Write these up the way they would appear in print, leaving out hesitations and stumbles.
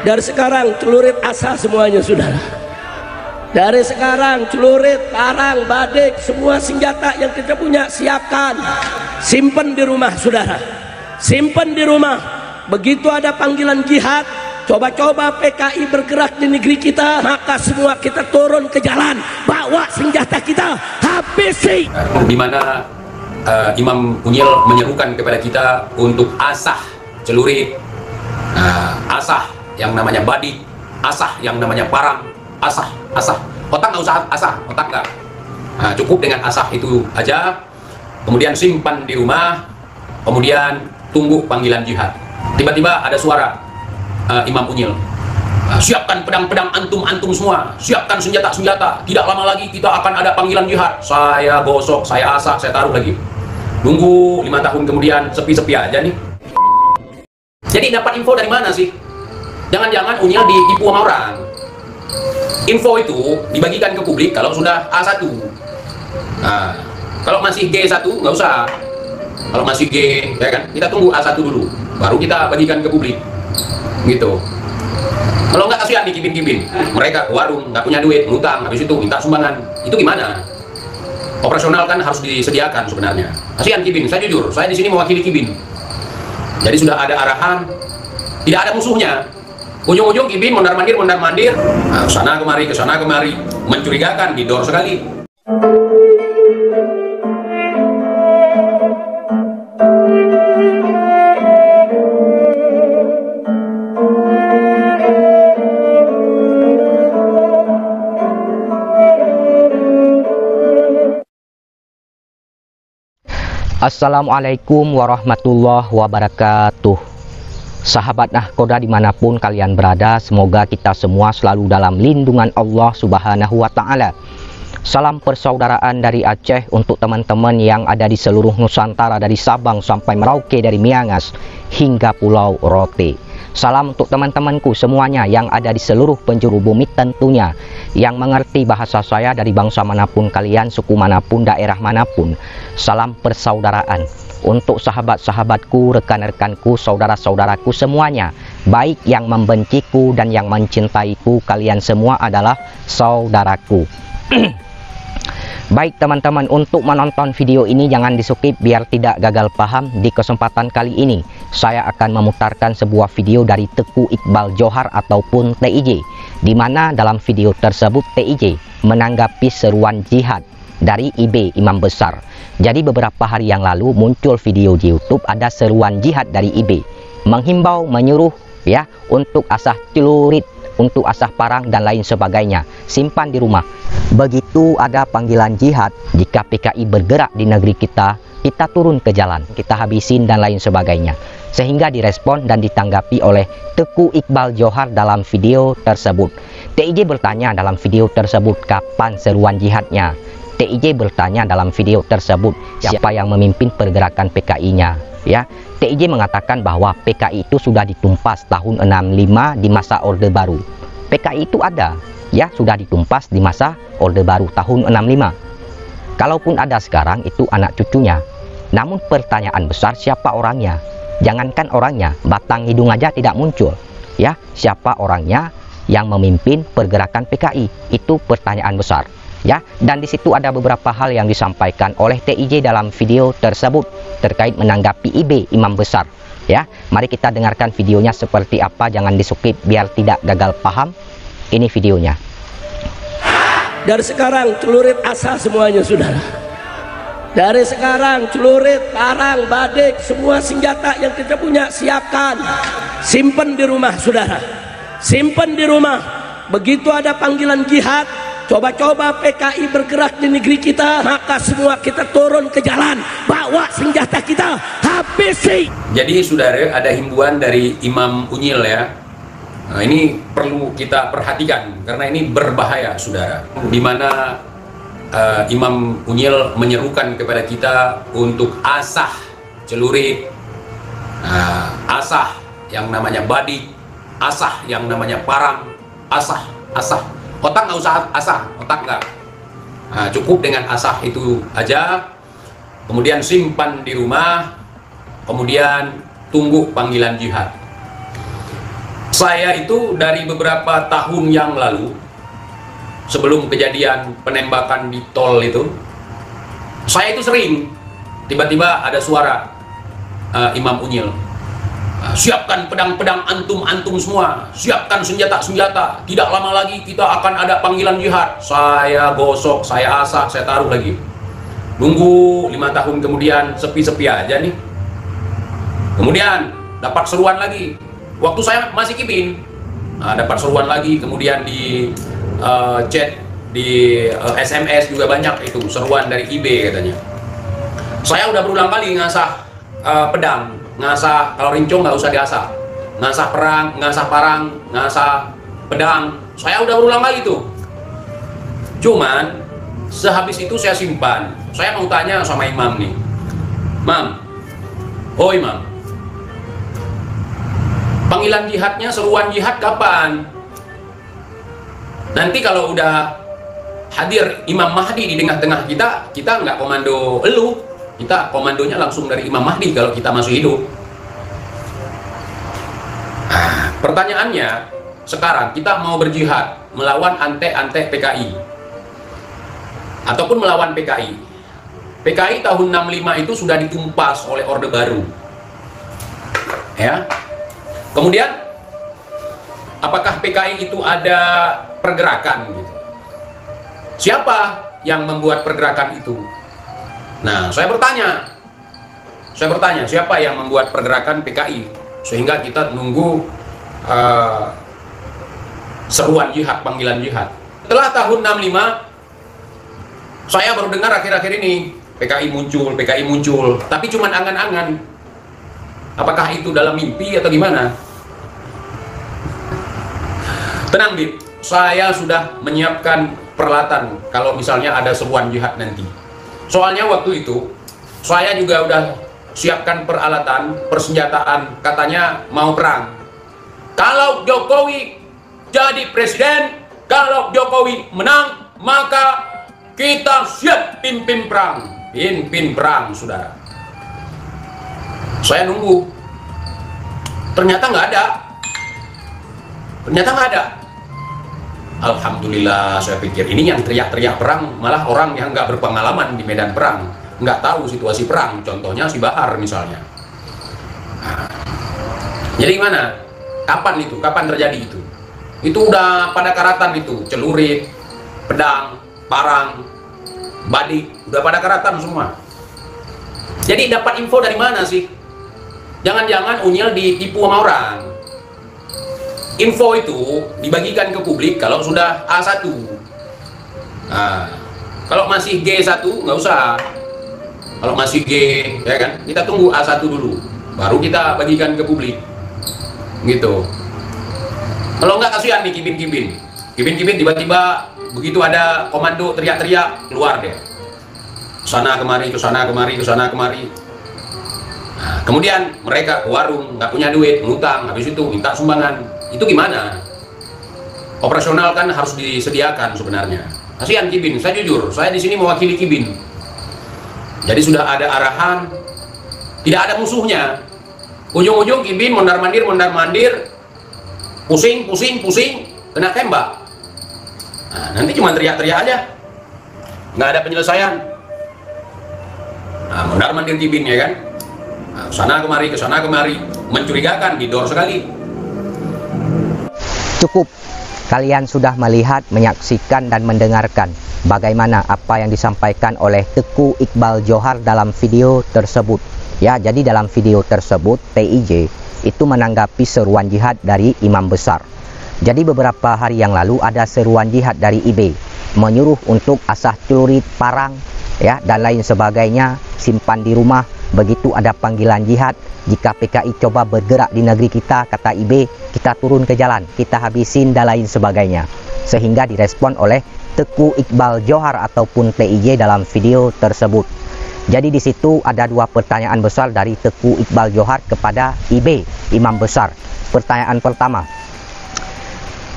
Dari sekarang celurit asa semuanya saudara. Dari sekarang celurit, parang, badik, semua senjata yang kita punya siapkan, simpen di rumah saudara, simpen di rumah. Begitu ada panggilan jihad, coba-coba PKI bergerak di negeri kita, maka semua kita turun ke jalan, bawa senjata kita, habisi. Di mana Imam Unyil menyerukan kepada kita untuk asah celurit, asah yang namanya badik, asah yang namanya parang, asah. Otak nggak usah asah, otak nggak. Cukup dengan asah itu aja. Kemudian simpan di rumah, kemudian tunggu panggilan jihad. Tiba-tiba ada suara Imam Unyil, siapkan pedang-pedang antum semua, siapkan senjata-senjata. Tidak lama lagi kita akan ada panggilan jihad. Saya gosok, saya asah, saya taruh lagi. Nunggu 5 tahun kemudian sepi-sepi aja nih. Jadi dapat info dari mana sih? Jangan-jangan Unyil ditipu sama orang. Info itu dibagikan ke publik kalau sudah A1. Kalau masih G1 nggak usah. Kalau masih G, ya kan, kita tunggu A1 dulu, baru kita bagikan ke publik. Gitu. Kalau nggak, kasihan nih kibin-kibin. Mereka ke warung, nggak punya duit, ngutang, habis itu minta sumbangan. Itu gimana? Operasional kan harus disediakan sebenarnya. Kasihan kibin, saya jujur, saya di sini mewakili kibin. Jadi sudah ada arahan, tidak ada musuhnya. Ujung-ujung kibin mondar-mandir, kesana kemari, mencurigakan, didor sekali. Assalamualaikum warahmatullahi wabarakatuh. Sahabat nahkoda dimanapun kalian berada, semoga kita semua selalu dalam lindungan Allah Subhanahu wa Ta'ala. Salam persaudaraan dari Aceh untuk teman-teman yang ada di seluruh Nusantara, dari Sabang sampai Merauke, dari Miangas hingga Pulau Rote. Salam untuk teman-temanku semuanya yang ada di seluruh penjuru bumi tentunya, yang mengerti bahasa saya dari bangsa manapun kalian, suku manapun, daerah manapun. Salam persaudaraan untuk sahabat-sahabatku, rekan-rekanku, saudara-saudaraku semuanya, baik yang membenciku dan yang mencintaiku, kalian semua adalah saudaraku. Baik teman-teman, untuk menonton video ini jangan di-skip biar tidak gagal paham. Di kesempatan kali ini saya akan memutarkan sebuah video dari Teuku Iqbal Johar ataupun TIJ, di mana dalam video tersebut TIJ menanggapi seruan jihad dari IB Imam Besar. Jadi beberapa hari yang lalu muncul video di YouTube, ada seruan jihad dari IB, menghimbau, menyuruh ya untuk asah celurit, untuk asah parang dan lain sebagainya, simpan di rumah. Begitu ada panggilan jihad, jika PKI bergerak di negeri kita, kita turun ke jalan, kita habisin dan lain sebagainya. Sehingga direspon dan ditanggapi oleh Teuku Iqbal Johar dalam video tersebut. TIJ bertanya dalam video tersebut kapan seruan jihadnya. TIJ bertanya dalam video tersebut siapa yang memimpin pergerakan PKI-nya. Ya, TIJ mengatakan bahwa PKI itu sudah ditumpas tahun 65 di masa Orde Baru. PKI itu ada, ya, sudah ditumpas di masa Orde Baru tahun 65. Kalaupun ada sekarang, itu anak cucunya. Namun pertanyaan besar, siapa orangnya? Jangankan orangnya, batang hidung aja tidak muncul. Ya, siapa orangnya yang memimpin pergerakan PKI? Itu pertanyaan besar. Ya, dan di situ ada beberapa hal yang disampaikan oleh TIJ dalam video tersebut terkait menanggapi IB Imam Besar. Ya, mari kita dengarkan videonya seperti apa, jangan di-skip biar tidak gagal paham. Ini videonya. Dari sekarang celurit asa semuanya saudara. Dari sekarang celurit, parang, badik, semua senjata yang kita punya siapkan, simpen di rumah saudara, simpen di rumah. Begitu ada panggilan jihad, coba-coba PKI bergerak di negeri kita, maka semua kita turun ke jalan, bawa senjata kita, habisi. Jadi saudara, ada himbauan dari Imam Unyil ya. Nah, ini perlu kita perhatikan karena ini berbahaya saudara. Di mana Imam Unyil menyerukan kepada kita untuk asah celurit, asah yang namanya badik, asah yang namanya parang, asah. Otak nggak usah asah, otak nggak. Cukup dengan asah itu aja. Kemudian simpan di rumah, kemudian tunggu panggilan jihad. Saya itu dari beberapa tahun yang lalu, sebelum kejadian penembakan di tol itu, saya itu sering tiba-tiba ada suara Imam Unyil, siapkan pedang-pedang antum semua, siapkan senjata-senjata, tidak lama lagi kita akan ada panggilan jihad. Saya gosok, saya asah, saya taruh lagi. Nunggu 5 tahun kemudian, sepi-sepi aja nih. Kemudian dapat seruan lagi, waktu saya masih Kibin, dapat seruan lagi, kemudian di chat, di SMS juga banyak itu seruan dari IB katanya. Saya udah berulang kali ngasah pedang, ngasah, kalau rincong nggak usah diasah, ngasah perang, ngasah parang, ngasah pedang, saya udah berulang kali tuh. Cuman sehabis itu saya simpan. Saya mau tanya sama Imam nih, Mam, oh Imam, panggilan jihadnya, seruan jihad kapan? Nanti kalau udah hadir Imam Mahdi di tengah-tengah kita nggak komando elu, kita komandonya langsung dari Imam Mahdi kalau kita masih hidup. Pertanyaannya, sekarang kita mau berjihad melawan ante-ante PKI ataupun melawan PKI. PKI tahun 65 itu sudah ditumpas oleh Orde Baru. Ya. Kemudian apakah PKI itu ada pergerakan gitu? Siapa yang membuat pergerakan itu? Nah, saya bertanya, siapa yang membuat pergerakan PKI sehingga kita nunggu seruan jihad, panggilan jihad. Setelah tahun 65, saya baru dengar akhir-akhir ini PKI muncul, tapi cuma angan-angan. Apakah itu dalam mimpi atau gimana? Tenang, Bib, saya sudah menyiapkan peralatan kalau misalnya ada seruan jihad nanti. Soalnya waktu itu saya juga udah siapkan peralatan, persenjataan, katanya mau perang. Kalau Jokowi jadi presiden, kalau Jokowi menang, maka kita siap pimpin perang. Pimpin perang, saudara. Saya nunggu. Ternyata nggak ada. Alhamdulillah, saya pikir ini yang teriak-teriak perang malah orang yang nggak berpengalaman di medan perang, nggak tahu situasi perang. Contohnya si Bahar misalnya. Jadi gimana? Kapan itu? Kapan terjadi itu? Itu udah pada karatan itu, celurit, pedang, parang, badik, udah pada karatan semua. Jadi dapat info dari mana sih? Jangan-jangan Unyil ditipu sama orang. Info itu dibagikan ke publik kalau sudah A1. Nah, kalau masih G1 nggak usah. Kalau masih G, ya kan, kita tunggu A1 dulu, baru kita bagikan ke publik. Gitu. Kalau nggak, kasihan nih Kibin tiba-tiba begitu ada komando teriak-teriak, keluar deh. Sana kemari, ke sana kemari. Nah, kemudian mereka ke warung, nggak punya duit, ngutang, habis itu minta sumbangan. Itu gimana? Operasional kan harus disediakan sebenarnya. Kasihan Kibin, saya jujur, saya di sini mewakili Kibin. Jadi sudah ada arahan, tidak ada musuhnya. Ujung-ujung Kibin mondar-mandir, pusing, kena tembak. Nah, nanti cuma teriak-teriak aja, nggak ada penyelesaian. Nah, mondar-mandir Kibin, ya kan? Nah, ke sana kemari, mencurigakan, didor sekali. Cukup, kalian sudah melihat, menyaksikan dan mendengarkan bagaimana apa yang disampaikan oleh Teku Iqbal Johar dalam video tersebut. Ya, jadi dalam video tersebut TIJ itu menanggapi seruan jihad dari imam besar. Jadi beberapa hari yang lalu ada seruan jihad dari IB menyuruh untuk asah celurit, parang, ya, dan lain sebagainya, simpan di rumah. Begitu ada panggilan jihad, jika PKI coba bergerak di negeri kita, kata IB, kita turun ke jalan, kita habisin dan lain sebagainya. Sehingga direspon oleh Teku Iqbal Johar ataupun TIJ dalam video tersebut. Jadi di situ ada dua pertanyaan besar dari Teku Iqbal Johar kepada IB, imam besar. Pertanyaan pertama,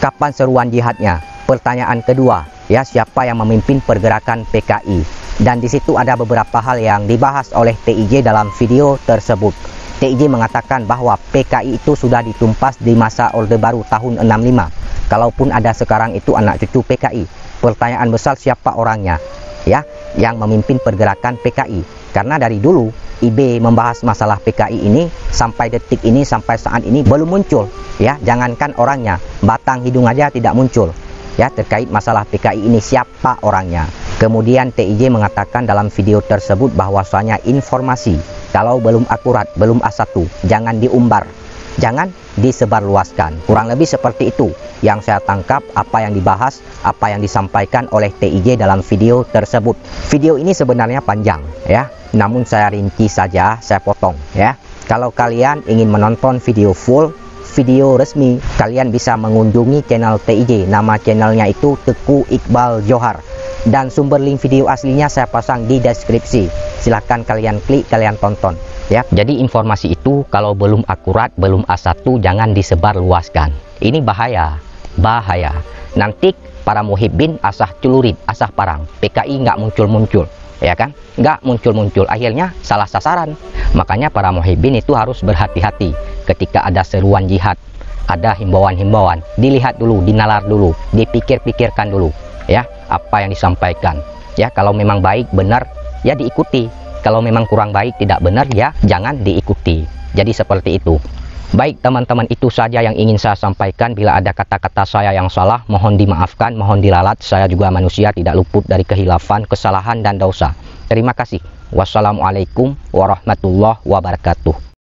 kapan seruan jihadnya? Pertanyaan kedua, ya, siapa yang memimpin pergerakan PKI? Dan di situ ada beberapa hal yang dibahas oleh TIJ dalam video tersebut. TIJ mengatakan bahwa PKI itu sudah ditumpas di masa Orde Baru tahun 65. Kalaupun ada sekarang itu anak cucu PKI. Pertanyaan besar, siapa orangnya ya yang memimpin pergerakan PKI? Karena dari dulu IB membahas masalah PKI ini sampai detik ini, sampai saat ini belum muncul ya. Jangankan orangnya, batang hidung aja tidak muncul ya terkait masalah PKI ini, siapa orangnya. Kemudian TIJ mengatakan dalam video tersebut bahwasanya informasi kalau belum akurat, belum A1, jangan diumbar, jangan disebarluaskan. Kurang lebih seperti itu yang saya tangkap apa yang dibahas, apa yang disampaikan oleh TIJ dalam video tersebut. Video ini sebenarnya panjang ya, namun saya rinci saja, saya potong ya. Kalau kalian ingin menonton video full, video resmi, kalian bisa mengunjungi channel TIJ. Nama channelnya itu Teguh Iqbal Johar, dan sumber link video aslinya saya pasang di deskripsi. Silahkan kalian klik, kalian tonton ya. Jadi informasi itu kalau belum akurat, belum A1, jangan disebarluaskan. Ini bahaya, bahaya. Nanti para muhibbin asah celurit, asah parang, PKI nggak muncul-muncul ya kan, nggak muncul-muncul, akhirnya salah sasaran. Makanya para muhibbin itu harus berhati-hati ketika ada seruan jihad, ada himbauan-himbauan, dilihat dulu, dinalar dulu, dipikir-pikirkan dulu ya apa yang disampaikan ya. Kalau memang baik benar ya diikuti, kalau memang kurang baik tidak benar ya jangan diikuti. Jadi seperti itu. Baik teman-teman, itu saja yang ingin saya sampaikan. Bila ada kata-kata saya yang salah, mohon dimaafkan, mohon diralat. Saya juga manusia, tidak luput dari kehilafan, kesalahan dan dosa. Terima kasih. Wassalamualaikum warahmatullahi wabarakatuh.